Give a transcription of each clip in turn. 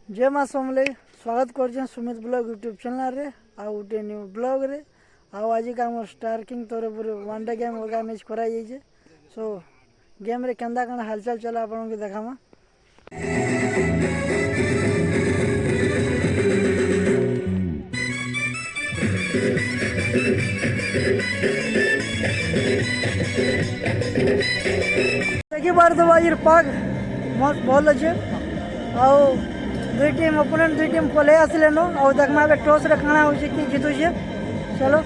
जय माँ समले स्वागत कर सुमित ब्लॉग यूट्यूब चैनल रे आ गोटे न्यू ब्लॉग रे आज का आम स्टार किंग तरफ वन डे गेम ऑर्गेनाइज कराई सो गेम रे केंदा कण हालचाल चला आपन के देखामा। देखी बार तो बाजी पाक मस्त बॉल अच्छे आओ दुई टीम ओपोनेंट दुई टीम पले आसिले नो आउ देखमा बे टॉस रे खाना हो कि जीतु छे। चलो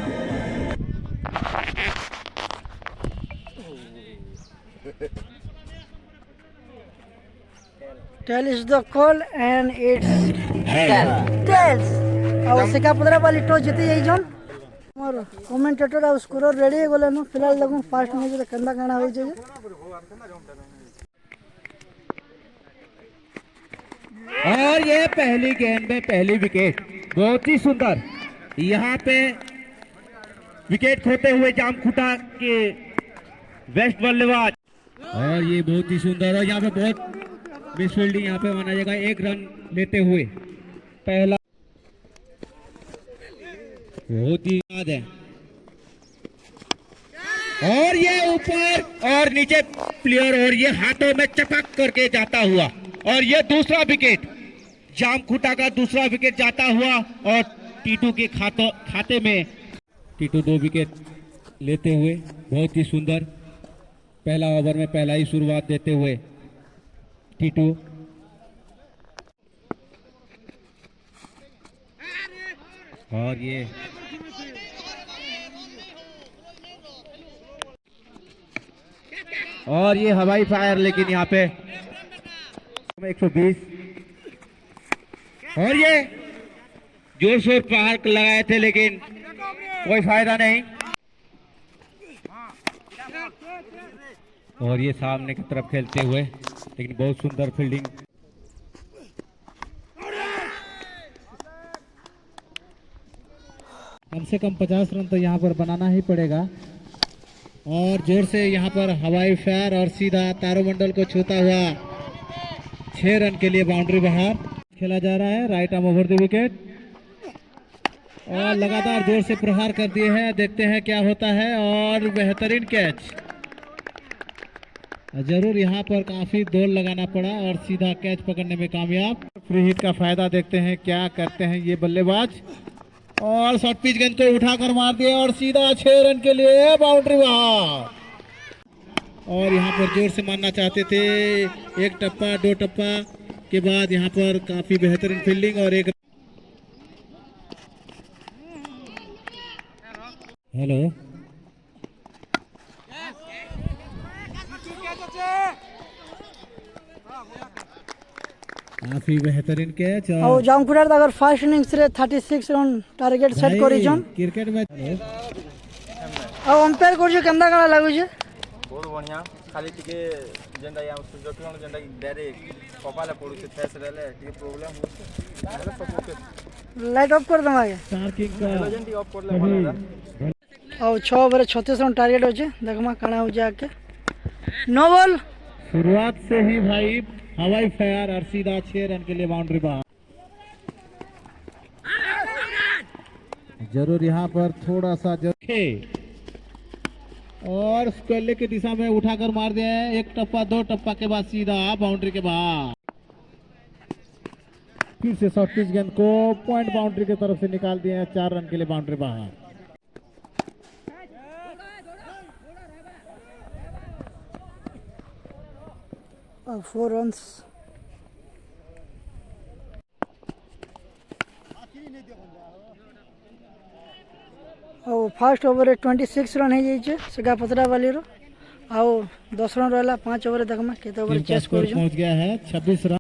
tail is the call and it's tails आउ सेका पदरा वाली टॉस जीती जाई जन मोर कमेंटेटर आ स्कोरर रेडी गले नो फिलहाल देखो फास्ट मैच रे कंदा काना होई जे। और ये पहली गेंद में पहली विकेट बहुत ही सुंदर। यहाँ पे विकेट खोते हुए जामखुटा के वेस्ट बल्लेबाज और ये बहुत ही सुंदर। और यहाँ पे बहुत मिस फील्डिंग यहाँ पे माना जाएगा। एक रन लेते हुए पहला बहुत ही याद है। और ये ऊपर और नीचे प्लेयर और ये हाथों में चपक करके जाता हुआ और ये दूसरा विकेट जामखुटा का दूसरा विकेट जाता हुआ और टीटू के खाते में टीटू 2 विकेट लेते हुए बहुत ही सुंदर पहला ओवर में पहला ही शुरुआत देते हुए टीटू। और ये हवाई फायर लेकिन यहाँ पे 120 और ये जोर शोर प्रहार लगाए थे लेकिन कोई फायदा नहीं। और ये सामने की तरफ खेलते हुए लेकिन बहुत सुंदर फील्डिंग। कम से कम 50 रन तो यहाँ पर बनाना ही पड़ेगा। और जोर से यहाँ पर हवाई फायर और सीधा तारोमंडल को छूता हुआ 6 रन के लिए बाउंड्री बाहर खेला जा रहा है। Right arm over the wicket और लगातार जोर से प्रहार कर दिए हैं। देखते हैं क्या होता है। और बेहतरीन कैच जरूर यहाँ पर काफी दौड़ लगाना पड़ा और सीधा कैच पकड़ने में कामयाब। फ्री हिट का फायदा देखते हैं क्या करते हैं ये बल्लेबाज। और शॉर्ट पिच गेंद को उठाकर मार दिया और सीधा 6 रन के लिए बाउंड्री बाहर। और यहाँ पर जोर से मारना चाहते थे। एक टप्पा 2 टप्पा के बाद यहाँ पर काफी बेहतरीन फील्डिंग और एक हेलो काफी बेहतरीन कैच। और जामखुटा अगर फर्स्ट इनिंग्स रे 36 रन टारगेट सेट करी जन क्रिकेट में आ अंपायर कर जो केंदा काला लागु छे बहुत बढ़िया। खाली टिके जेंडा या जटन जेंडा डायरेक्ट कपाले पड़ू छे फेस रेले टिके प्रॉब्लम हो छे नाले सपोर्ट लाइट ऑफ कर दम आगे स्टार किंग का एजेंट ऑफ कर ले बना। और 6 ओवर 36 रन टारगेट होचे देखमा काना हो जाके नो बॉल। शुरुआत से ही भाई हवाई फायर और सीधा 6 रन के लिए बाउंड्री बाहर। जरूर यहाँ पर थोड़ा सा और स्क्वेले की दिशा में उठाकर मार दिया है। एक टप्पा 2 टप्पा के बाद सीधा बाउंड्री के बाहर। फिर से शॉर्ट पिच गेंद को पॉइंट बाउंड्री की तरफ से निकाल दिए हैं। 4 रन के लिए बाउंड्री बाहर। और 4 रन्स और फर्स्ट ओवर 26 रन हो जाइए सेगा पतरा वाली रो आउ 10 रन रहला 5 ओवर देखमा केते ओवर चेस कर पहुंच गया है 26 रन।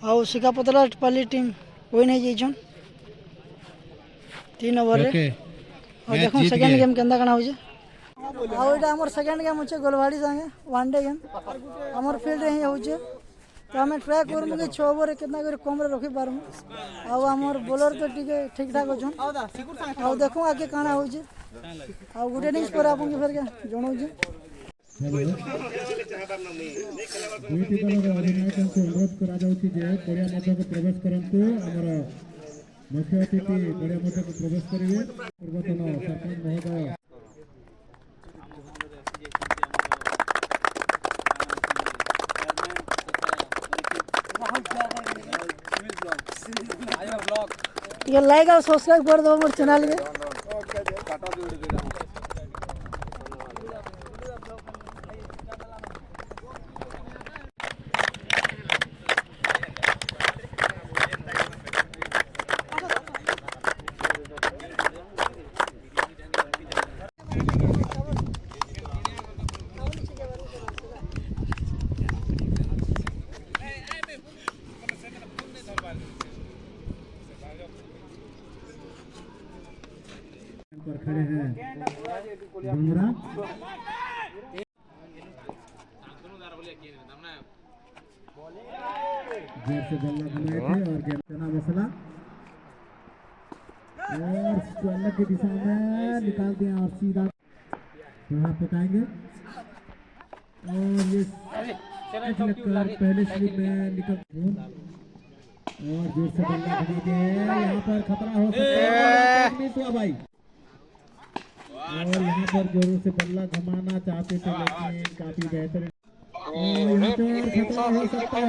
आउ सेगा पतरा वाली टीम विन हो जाइछन 3 ओवर रे। और देखो सेकंड गेम केंदा काना हो जे आउ एटा हमर सेकंड गेम होचे गोलवाड़ी संगे वन डे गेम हमर फील्ड रे ही होचे तो आम ट्राए करमु कि 6 ओवर कितना कर कम रखी पारमु आउ हमर बॉलर तो ठीक ठाक अच्छा देखो आगे काना हो ଆଉ ଗୋଟେ ଇନିଂସ୍ ପରେ ଆପଣଙ୍କୁ ଫେର ଜଣାଉଛି। ଦୁଇଟି ଦଳର ଅଧିନାୟକଙ୍କୁ ଅନୁରୋଧ କରାଯାଉଛି ଯେ ପଡ଼ିଆ ମଧ୍ୟକୁ ପ୍ରବେଶ କରନ୍ତୁ। ଆମର ମୁଖ୍ୟ ଅତିଥି ପଡ଼ିଆ ମଧ୍ୟକୁ ପ୍ରବେଶ କରିବେ। ପୂର୍ବତନ ସରପଞ୍ଚ ମହୋଦୟ ଟିକେ ଲାଇକ୍ ଆଉ ସବସ୍କ୍ରାଇବ୍ କରିଦେବ ମୋର ଚ୍ୟାନେଲ୍କେ। पर खड़े हैं डूंगरा। जोर से बल्ला घुमाए थे और चना मसला और स्क्वायर की दिशा में निकाल दिया और सीधा वहाँ पकाएंगे और ये लगकर पहले स्लिप में निकल और जोर से बल्ला घुमा दिया। यहाँ पर खतरा हो सकता है मिस हुआ भाई और यहाँ पर जोरों से बल्ला घुमाना चाहते थे लेकिन काफी बेहतर यहाँ पर खतरा हो सकता है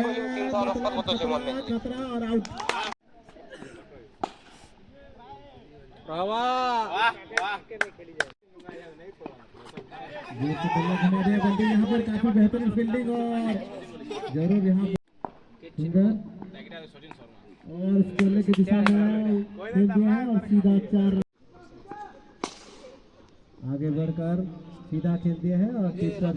खतरा और आउट। जोर से बल्ला घुमा दिया बल्कि यहाँ पर काफी बेहतरीन फील्डिंग और जरूर यहाँ सुंदर और स्कोरले की दिशा में खेल दिया और सीधा 4 आगे बढ़कर सीधा खेल दिया है और कीपर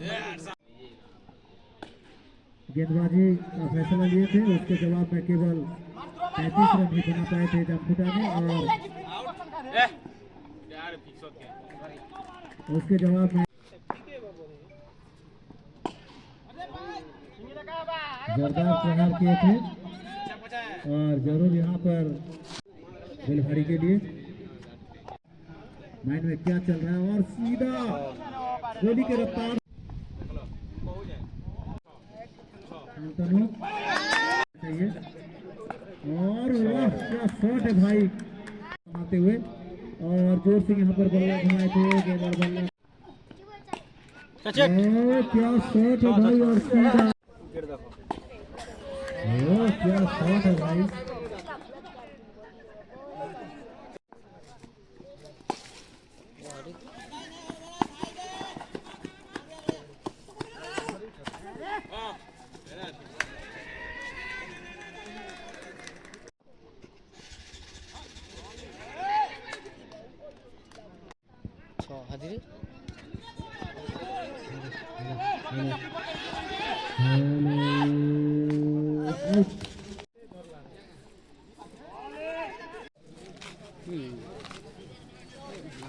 गेंदबाजी का फैसला लिए थे। उसके जवाब में केवल 35 रन ही बना पाए थे जमफुटा ने और उसके जवाब में जोरदार प्रहार किए थे और जरूर यहाँ पर गुलहारी के लिए माइंड में क्या चल रहा है और सीधा गोली के रफ्तार चाहिए और वाह क्या शॉट है भाई आते हुए और जोर से यहाँ पर बल्ला घुमाए थे बल्ला क्या शॉट है भाई और सीधा क्या शॉट है भाई।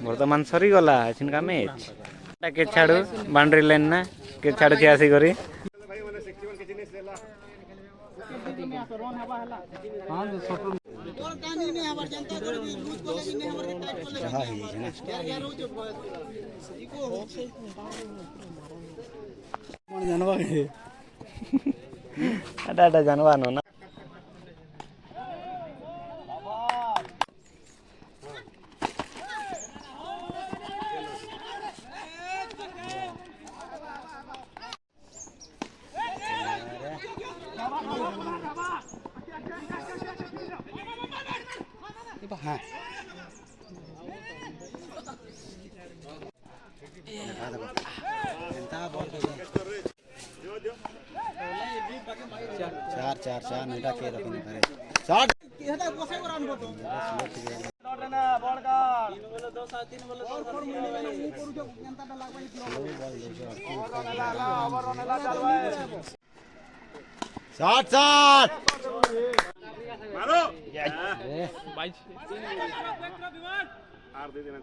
बर्तमान सरी गला का मैच के छाड़ू बाउंड्री लाइन ना के छाड़ू के आसी करी जानवा नो ना हाँ चार नोटा के रखने पड़े शॉट शॉट मारो आर दे देना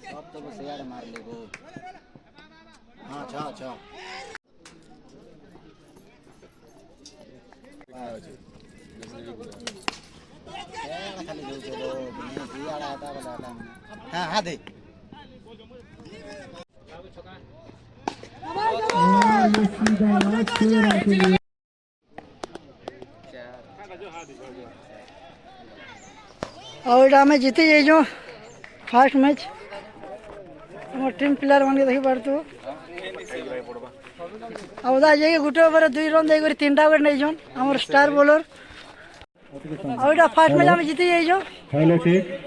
सब तो बस यार मार ले वो। हाँ अच्छा अच्छा खाली जो चलो नहीं आड़ा आता वाला हाँ हाँ दे और आम जीती जाइयो फास्ट मैच आम टीम प्लेयर मान के देखी पारतु आउदा जाइए गोटे ओवर 2 रन देकर 3टा विकेट नहीं छन आम स्टार बॉलर और फास्ट मैच आम जीती जाइयो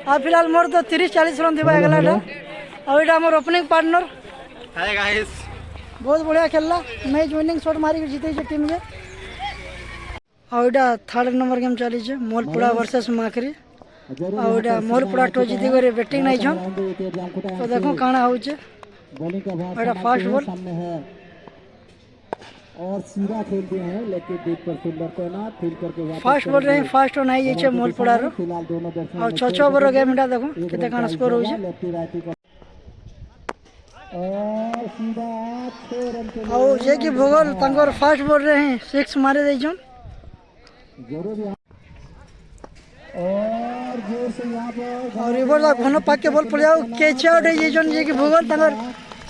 आ फिलहाल मोर तो 30-40 रन दिबा गलाटा और आम ओपनिंग पार्टनर हाय गाइस बहुत बढ़िया खेलला मैच विनिंग शॉट मारी के जीते टीम के और थर्ड नंबर गेम चली छे मोलपुरा वर्सेस माकरी और मोलपुरा टॉस जीती कर बैटिंग नहीं छन तो देखो काना होचे और फास्ट बॉल और सीधा खेलते हैं लेकिन डीप पर फील्डर को ना फील्ड करके फास्ट बॉल रही फास्ट नहीं जे छे मोलपुरा रो फिलहाल दोनों बैट्समैन और 6 ओवर गेम इटा देखो केते काना स्कोर होचे लेफ्टी राइटी को और सीधा 6 रन के और जे कि भूगोल तंगर फास्ट बॉल रहे 6 मारे दे छन जरूर और जोर से यहाँ पर और इबर दा घन पाक के बॉल पड़ जाओ कैच आउट है जे छन जे कि भूगोल तंगर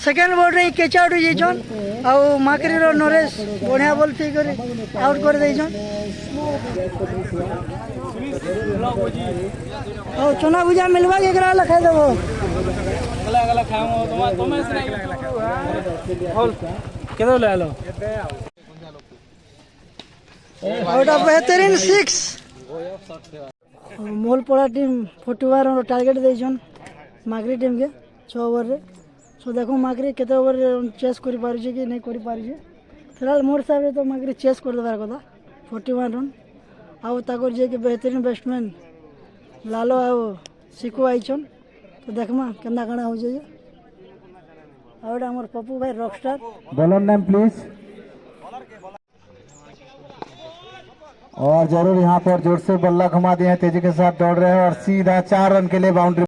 सेकंड बॉल रही कैच आउट है जे छन और माकरी रो नरेश बढ़िया बॉल थी करे आउट कर दे छन और चना भुजा मिलवा के एकरा लखा देबो अगला अगला खाओ तुम से नहीं बोल केदो ले आलो और बेहतरीन 6 मोलपड़ा टीम 41 रन टार्गेट दे छन माकरी टीम के 6 ओवर रे सो देखो माकरी केते ओवर चेस करि पारि छै कि नहीं करि पारि छै फिलहाल मोर हिसाब रे तो माकरी चेस कर देबार कथा 41 रन आउ ताकर जे कि बेहतरीन बैट्समैन लालो आउ सिकु आइछन तो देखमा केना काना हो जाय और हमर पप्पू भाई रॉकस्टार बॉलर नेम प्लीज और जरूर यहाँ पर जोर से बल्ला घुमा दिए हैं तेजी के साथ दौड़ रहे हैं और सीधा 4 रन के लिए बाउंड्री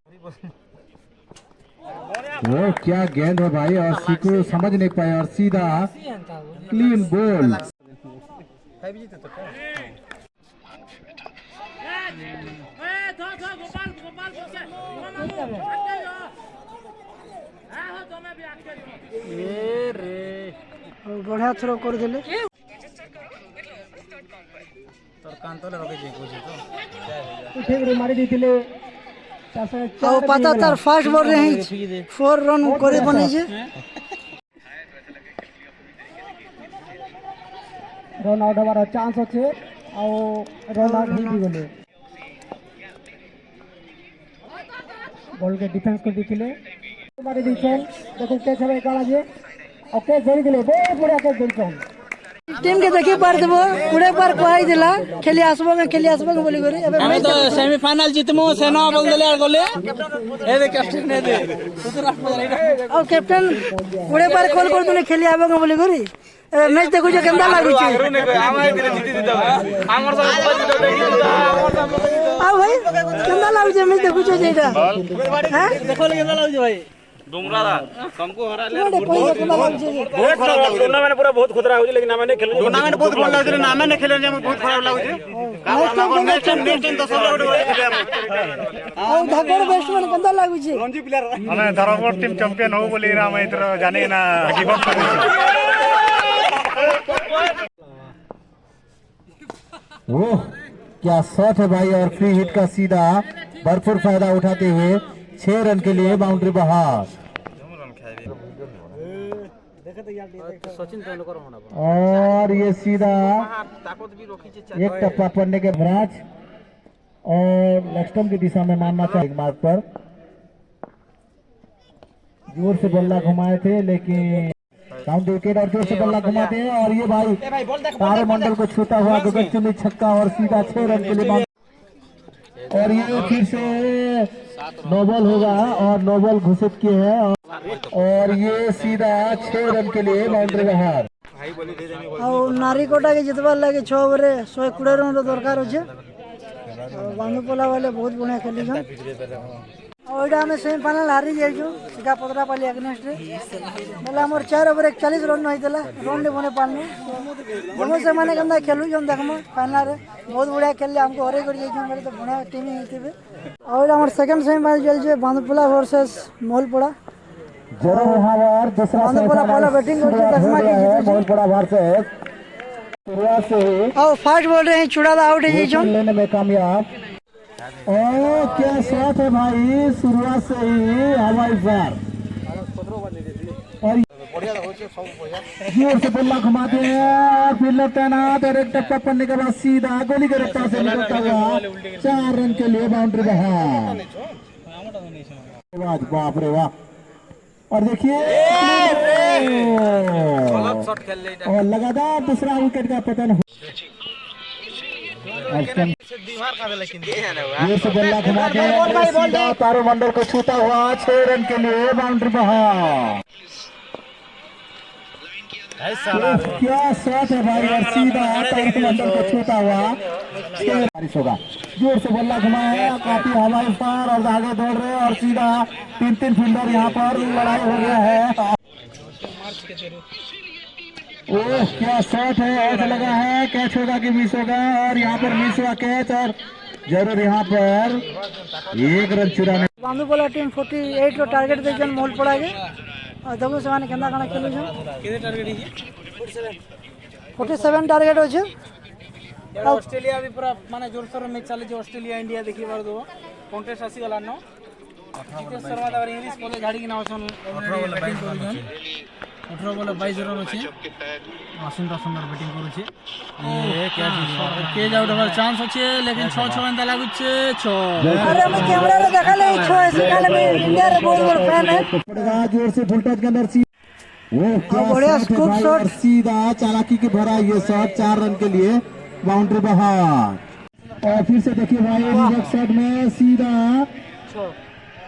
वो क्या गेंद है भाई और सीकू समझ नहीं पाए और सीधा क्लीन बॉल बढ़िया थ्रो कर दिले मारी देथिले और पता तार फास्ट बॉल रही 4 रन करे बने जे रन आउट हमारा चांस अच्छे और रन आउट ही गले बॉल के डिफेंस को देखिले मारी दिछन देखो कैच हवे काला जे और कैच धरि दिले बहुत बढ़िया कैच धरिछन टीम के देखि पार देबो पुरे पार कोई दिला खेली आसबो के बोली करी एबे हमें तो सेमीफाइनल जीतमो सेना बोल देले और गोले ए दे कैप्टन ने दे और कैप्टन पुरे पार कॉल कर दुने खेली आबो के बोली करी एबे मैच देखो जे केंदा लागु छै हमर धीरे जीती दितो हमर सब आ भाई केंदा लागु छै मैच देखो छै जेटा हां देखो ले केंदा लागु छै भाई डुमरा दा तुमको हरा ले बहुत खराब लागु टूर्नामेंट पूरा बहुत खुदरा हो लेकिन नामे नहीं खेल टूर्नामेंट बहुत भल लागु नामे नहीं खेले जे बहुत खराब लागु छै नेक्स्ट 10 ओवर और धाकड़ बैट्समैन केंदा लागु छै रणजी प्लेयर हमें धरमपुर टीम चैंपियन हो बोली ना मैं इधर जाने ना गिव अप कर वो क्या शॉट है भाई और फ्री हिट का सीधा भरपूर फायदा उठाते हुए 6 रन के लिए बाउंड्री बाहर और ये सीधा ताकत भी रखी छे एक टप्पा पड़ने के बाद और लेफ्ट की दिशा में मारना चाहिए मार्ग पर। जोर से बल्ला घुमाए थे लेकिन काउंटर विकेट और जोर से बल्ला घुमाते हैं और ये भाई तारोमंडल को छूता हुआ गगनचुंबी छक्का और सीधा 6 रन के लिए और ये फिर से नो बॉल होगा और नो बॉल घोषित किए हैं और ये सीधा 6 रन के लिए बाउंड्री बाहर। और नारीकोटा के जितवा लगे 6 ओवरे 120 रन दरकार अच्छे बांधुपोला वाले बहुत बढ़िया खेली और यहाँ में सेमीफाइनल हारी जाइए सीधा पतरापाली अगेंस्ट बोला मोर 4 ओवर 41 रन नहीं रन नहीं बने पाने दोनों से मैंने कहना खेलु जो देखमा फाइनल रे बहुत बढ़िया खेलले हमको हरे कर जाइए मेरे तो बढ़िया टीम ही थी और हमारे सेकंड सेमीफाइनल चल जे बांधुपोला वर्सेस मोलपड़ा बांधुपोला पहला बैटिंग करके 10 के मोलपड़ा वर्सेस शुरुआत से और फास्ट बॉल रहे चुड़ाला आउट है जाइए लेने में कामयाब। ओ क्या शॉट है भाई शुरुआत से ही हवाई फायर और जोर से बल्ला घुमाते हैं और फिर तैनात और एक टप्पा पड़ने के बाद सीधा गोली के रफ्तार से निकलता हुआ 4 रन के लिए बाउंड्री बाहर। बाप रे वाह और देखिए और लगातार दूसरा विकेट का पतन बल्ला घुमाते हैं तारोमंडल को छूता हुआ 6 रन के लिए बाउंड्री बाहर। क्या शॉट है भाई और सीधा तारोमंडल को छूता हुआ बारिश होगा। जोर से बल्ला घुमाया काफी हवाई फायर और आगे दौड़ रहे और सीधा 3 फील्डर यहाँ पर लड़ाई हो गया है। ओह क्या शॉट है आउट लगा है कैच होगा कि मिस होगा और यहाँ पर मिस हुआ कैच और जरूर यहाँ पर 1 रन चुराने बांधुपोला टीम 48 रो टारगेट दे जन मोल पड़ा के और दबो से माने केंदा काना खेलु छ केते टारगेट है 47 टारगेट हो छ ऑस्ट्रेलिया भी पूरा माने जोरसोर मैच चले जे ऑस्ट्रेलिया इंडिया देखि बार दो कॉन्टेस्ट आसी गला न जितेश शर्मा दवर इंग्लिश कॉलेज झाड़ी के नाम छन 18 बॉल 22 रन अछि सुंदर सुंदर बैटिंग करू छी ये केज आउट होवर चांस अछि लेकिन 6 एंदा लागु छे 6 अरे मैं कैमरा रे देखा ले 6 ऐसे काले में इंडिया रे बहुत बड़ा फैन है पड़ेगा जोर से फुल टच के अंदर वो क्या बढ़िया स्कूप शॉट सीधा चालाकी के भरा ये शॉट 4 रन के लिए बाउंड्री बाहर। और फिर से देखिए भाई रिवर्स शॉट में सीधा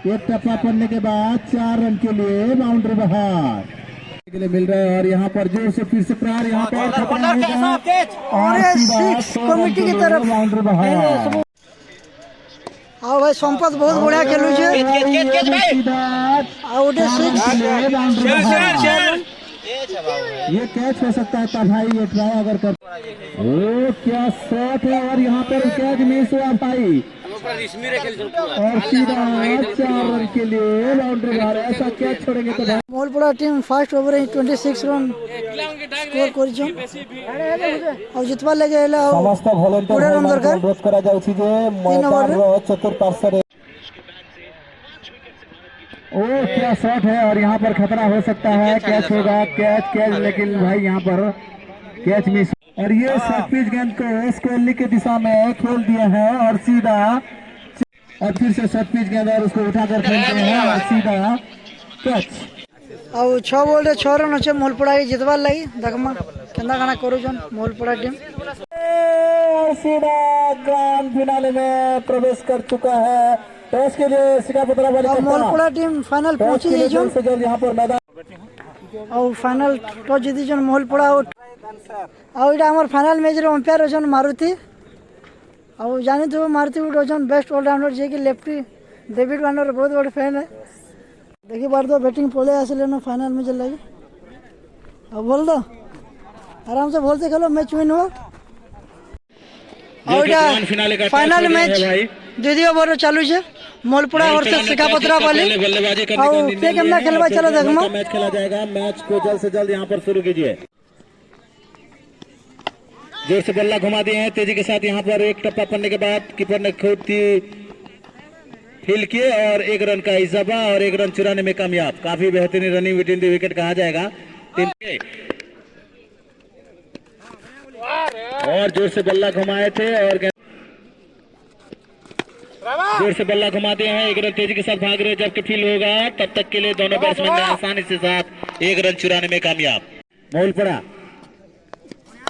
एक टप्पा पड़ने के बाद 4 रन के लिए बाउंड्री बाहर के लिए मिल रहा है और यहाँ पर जोर से फिर से प्रहार यहाँ पर और 6 कमिटी की तरफ बाउंड्री बाहर। आओ भाई संपत बहुत बढ़िया खेलु छे आउट 6 ये कैच हो सकता है भाई ये ट्राई अगर कर ओ क्या शॉट है और यहाँ पर कैच मिस हुआ भाई और सीधा 4 रन के लिए बाउंड्री बाहर। ऐसा कैच छोड़ेंगे तो मोलपड़ा team first over 26 run score करिछ और जितवा लगे एला समस्त वॉलंटियर अनुरोध करा जाउछि जे मैदानर चतुर्पार्श्व ओ क्या शॉट है और यहाँ पर खतरा हो सकता है कैच होगा कैच लेकिन भाई यहाँ पर कैच मिस और ये शॉर्ट गेंद को स्क्वेली के दिशा में खेल दिया है और सीधा और फिर से शॉर्ट पिच गेंद और उसको उठाकर खेलते हैं और सीधा कैच और 6 बॉल रे 6 रन अच्छे मोलपड़ा के जितवा लगी देखमा केंदा गाना करू जन मोलपड़ा टीम और सीधा ग्रैंड फिनाले में प्रवेश कर चुका है। टॉस के लिए सिकापुतरा वाली मोलपड़ा टीम फाइनल पहुंची गई जो यहाँ पर मैदान और फाइनल टॉस जीती जन मोलपड़ा आउट और इटा हमर फाइनल मैच रे अंपायर अछन मारुति और जानि तो मारुति उठ अछन बेस्ट ऑलराउंडर जे कि लेफ्टी डेविड वार्नर बहुत बड़ फैन है देखि बार दो बैटिंग पले आसले न फाइनल में चल लगी अब बोल दो आराम से बोलते खेलो मैच विन हुआ और फाइनल मैच द्वितीय ओवर चालू छे मोलपड़ा वर्सेस सिकापुतरा वाली और के केमना खेलबा चलो देखमा मैच खेला जाएगा। मैच को जल्द से जल्द यहाँ पर शुरू कीजिए। जोर से बल्ला घुमा दिए हैं तेजी के साथ यहाँ पर एक टप्पा पड़ने के बाद कीपर ने खूब हिल किए और 1 रन का इजाफा और 1 रन चुराने में कामयाब। काफी बेहतरीन रनिंग विटिन द विकेट कहा जाएगा टीम के। और जोर से बल्ला घुमाए थे और जोर से बल्ला घुमा दिया है। एक रन तेजी के साथ भाग रहे, जबकि फील होगा तब तक के लिए दोनों बैट्समैन ने आसानी से साथ एक रन चुराने में कामयाब। मोल पड़ा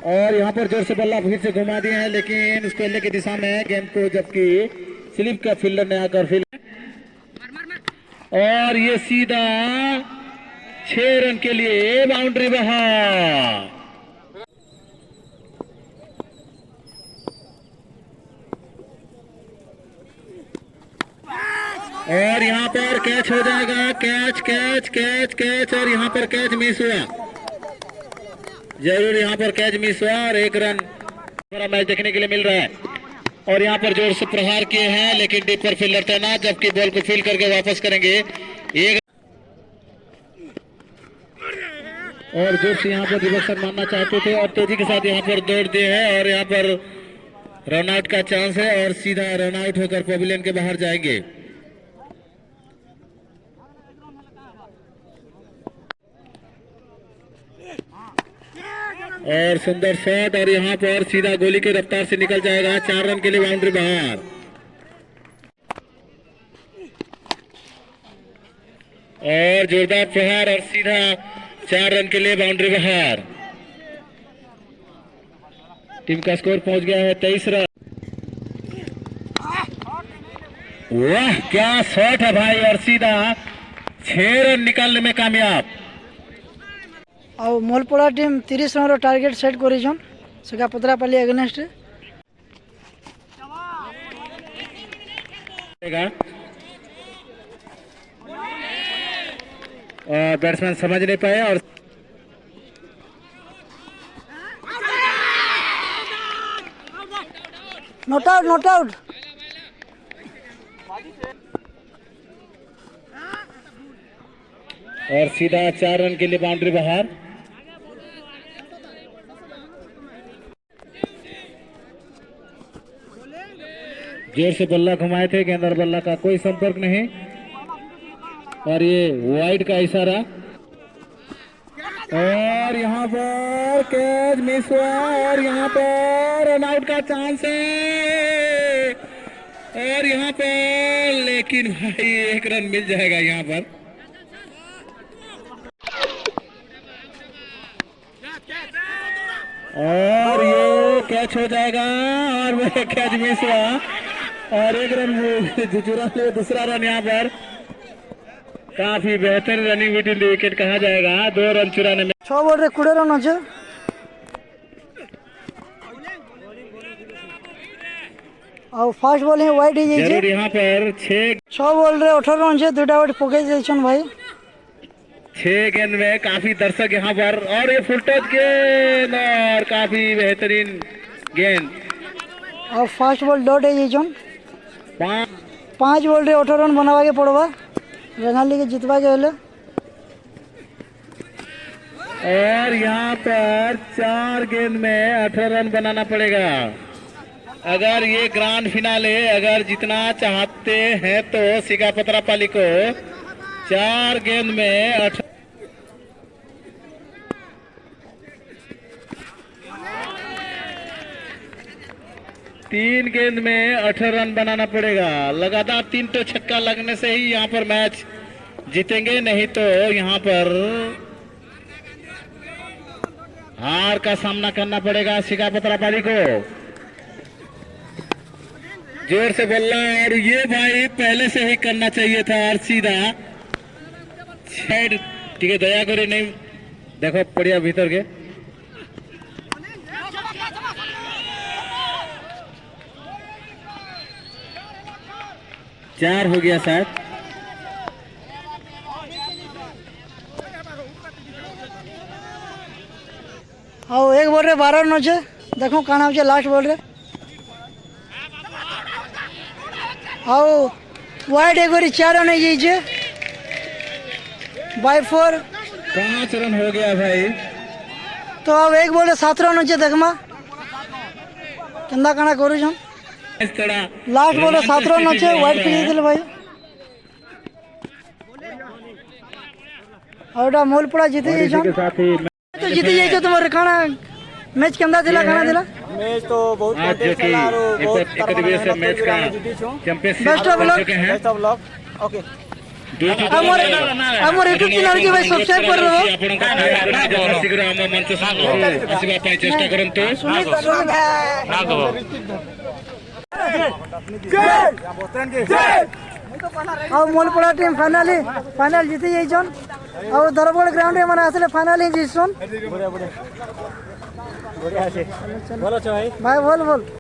और यहाँ पर जोर से बल्ला फिर से घुमा दिया है, लेकिन उसको खेलने की दिशा में है गेंद को, जबकि स्लिप का फील्डर ने आकर फील्ड और ये सीधा 6 रन के लिए बाउंड्री बाहर। और यहाँ पर कैच हो जाएगा, कैच कैच कैच कैच और यहाँ पर कैच मिस हुआ, जरूर यहाँ पर कैच मिस हुआ और 1 रन पूरा मैच देखने के लिए मिल रहा है। और यहाँ पर जोर से प्रहार किए हैं, लेकिन डीप पर फील्डर तैनात, जबकि बॉल को फील करके वापस करेंगे एक और जोर से यहाँ पर रिवर्सल मारना चाहते थे और तेजी के साथ यहाँ पर दौड़ दिए हैं और यहाँ पर रन आउट का चांस है और सीधा रन आउट होकर पवेलियन के बाहर जाएंगे। और सुंदर शॉट और यहाँ पर सीधा गोली के रफ्तार से निकल जाएगा, 4 रन के लिए बाउंड्री बाहर। और जोरदार प्रहार और सीधा 4 रन के लिए बाउंड्री बाहर। टीम का स्कोर पहुंच गया है 23 रन। वाह क्या शॉट है भाई, और सीधा 6 रन निकालने में कामयाब। ଆଉ ମୋଲପଡ଼ା ଟିମ୍ 30 ରନ୍ର ଟାର୍ଗେଟ୍ ସେଟ୍ କରିଛନ୍ ସେଟା ପତ୍ରାପାଲି ଏଗନେଷ୍ଟ। बैट्समैन समझ नहीं पाए और नॉट आउट नॉट आउट। और सीधा 4 रन के लिए बाउंड्री बाहर। जोर से बल्ला घुमाए थे, गेंद और बल्ला का कोई संपर्क नहीं और ये वाइड का इशारा और यहाँ पर कैच मिस हुआ और यहाँ पर रन आउट का चांस है और यहाँ पर लेकिन भाई 1 रन मिल जाएगा यहाँ पर। और ये कैच हो जाएगा और वह कैच मिस हुआ और 1 रन चुरा ले, दूसरा रन यहाँ पर काफी बेहतर रनिंग बिटवीन द विकेट कहा जाएगा, 2 रन चुराने में। 6 बॉल रे 20 रन अच्छे और फास्ट बॉल है वाइड ही जरूर यहाँ पर 6 बॉल रे 18 रन अच्छे, 2टा वाइड पके जाइछन भाई। 6 गेंद में काफी दर्शक यहाँ पर और ये फुल टच गेंद और काफी बेहतरीन गेंद और फास्ट बॉल डॉट है जाइछन। 5 बॉल रे 18 रन बनावा के पड़वा रंगाली के जितवा के होले। और यहाँ पर 4 गेंद में 18 रन बनाना पड़ेगा अगर ये ग्रांड फिनाले अगर जितना चाहते हैं तो सिगा पत्रापाली को 4 गेंद में 18 3 गेंद में 18 रन बनाना पड़ेगा। लगातार 3 तो छक्का लगने से ही यहाँ पर मैच जीतेंगे, नहीं तो यहाँ पर हार का सामना करना पड़ेगा सिगा पत्रापाली को। जोर से बोलना और ये भाई पहले से ही करना चाहिए था और सीधा ठीक है, दया करे नहीं देखो पड़िया भीतर के 4 हो गया शायद। ଆଉ 1 ବଲ୍ ରେ 12 ରନ୍ ଅଛେ, ଦେଖୁ କାଣା ହଉଛେ ଲାଷ୍ଟ ବଲ୍ ରେ। ଆଉ वाइड एक बार 4 रन ହେଇଯାଇଛେ बाय 4। 5 रन हो गया भाई। तो अब 1 बॉल रे 7 रन अछे, देखमा केंदा काना करूछन। लास्ट बॉल रे 7 रन अछे, वाइड खेली देले भाई। और एटा मोलपड़ा जीती और इसी के जाइछन साथ ही तो जीती जाइछ तुमर खाना मैच केंदा दिला खाना दिला मैच तो बहुत आज जो कि एक दिवसीय मैच का चैंपियनशिप Best of कर luck. चुके हैं बेस्ट ऑफ लक ओके हमर यूट्यूब चैनल के भाई सब्सक्राइब कर रहो ଆପଣଙ୍କ ଖାଇବା ଶୀଘ୍ର ଆମ ମଞ୍ଚ ସାମ୍ନାକୁ ଆସିବା ପାଇଁ ଚେଷ୍ଟା କରନ୍ତୁ ଆଉ ମୋଲପଡ଼ା टीम फाइनल जीती जाइछन ଆଉ ଦରବଡ଼ ଗ୍ରାଉଣ୍ଡ ରେ ମାନେ ଆସିଲେ फाइनल ହିଁ ଜିତସନ୍ बढ़िया बढ़िया बढ़िया আছে ভালো আছে ভাই ଭାଇ ଭଲ ଭଲ